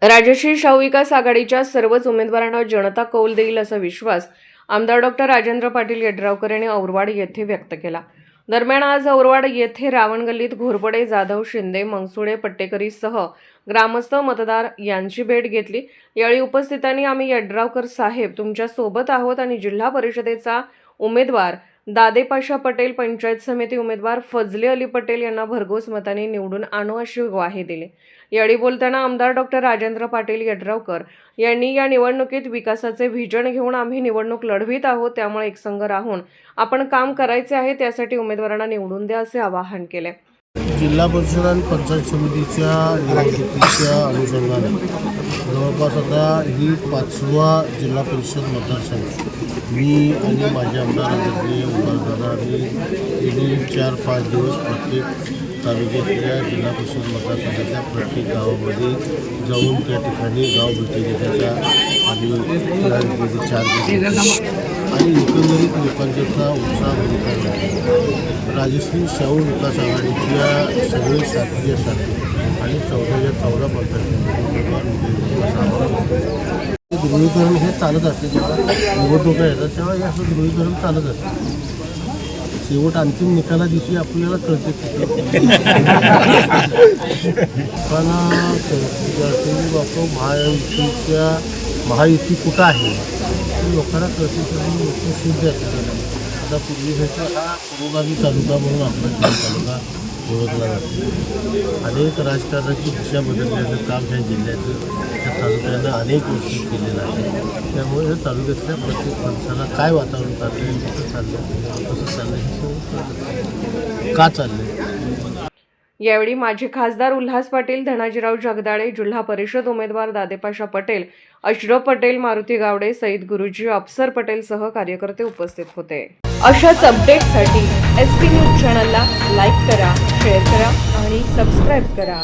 राजश्री शाहू विकास आघाडीच्या सर्वच उमेदवारांना जनता कौल देईल असा विश्वास आमदार डॉक्टर राजेंद्र पाटील यड्रावकर यांनी औरवाड येथे व्यक्त केला। दरम्यान आज औरवाड येथे रावण गल्लीत घोरपडे, जाधव, शिंदे, मंगसुडे, पट्टेकरीसह ग्रामस्थ मतदार यांची भेट घेतली। यावेळी उपस्थितांनी आम्ही यड्रावकर साहेब तुमच्या सोबत आहोत आणि जिल्हा परिषदेचा उमेदवार दादेपाशा पटेल, पंचायत समिती उमेदवार फजले अली पटेल यांना भरघोस मतांनी निवडून आणू अशी ग्वाही दिली। यावेळी बोलताना आमदार डॉक्टर राजेंद्र पाटील यड्रावकर यांनी या निवडणुकीत विकासाचे व्हिजन घेऊन आम्ही निवडणूक लढवित आहोत, त्यामुळे एकसंघ राहून आपण काम करायचे आहे, त्यासाठी उमेदवारांना निवडून द्या असे आवाहन केले। जिल्हा परिषद आणि पंचायत समितीच्या निवडणुकीच्या अनुषंगाने जवळपास आता ही 5वा जिल्हा परिषद मतदारसंघ मी आणि माझे आमदार आदरणीय उमेदवार आणि गेली 4-5 दिवस प्रत्येक तालुक्यातल्या जिल्हा परिषद मतदारसंघाच्या प्रत्येक गावामध्ये जाऊन त्या ठिकाणी गाव भेटी घेण्याचा आम्ही 4 दिवस आणि एकंदरीत लोकांचा उत्साह बघितला। राजश्री शाहू विकास आघाडीच्या सगळे साथीच्या साथी आणि 14 मतदारसंघात ध्रुवीकरण हे चालत असते। जेव्हा निवडणुका येतात तेव्हा हे असं ध्रुवीकरण चालत असते। शेवट अंतिम निकाला दिवशी आपल्याला कळते पण बापू महायुती कुठं आहे लोकांना कळते आणि लोक शुद्ध असतात। आता पूर्वी हा पुरोगामी तालुका म्हणून आपला जिल्हा तालुका ओळखला जातो। अनेक राजकारणाची दिशा बदलण्याचं काम ह्या जिल्ह्याचं त्या तालुक्यानं अनेक वर्षी केलेलं आहे। त्यामुळे या तालुक्यातल्या प्रत्येक माणसाला काय वातावरण चाललं आहे, कुठं चाललं आहे, कसं चाललं हे का चाललं। यावेळी माजी खासदार उल्हास पाटील, धनाजीराव जगदाळे, जिल्हा परिषद उमेदवार दादेपाशा पटेल, अशरफ पटेल, मारुती गावडे, सईद गुरुजी, अफसर पटेल सह कार्यकर्ते उपस्थित होते। अशाच अपडेट्ससाठी SP न्यूज चॅनलला लाईक करा, शेअर करा आणि सबस्क्राईब करा।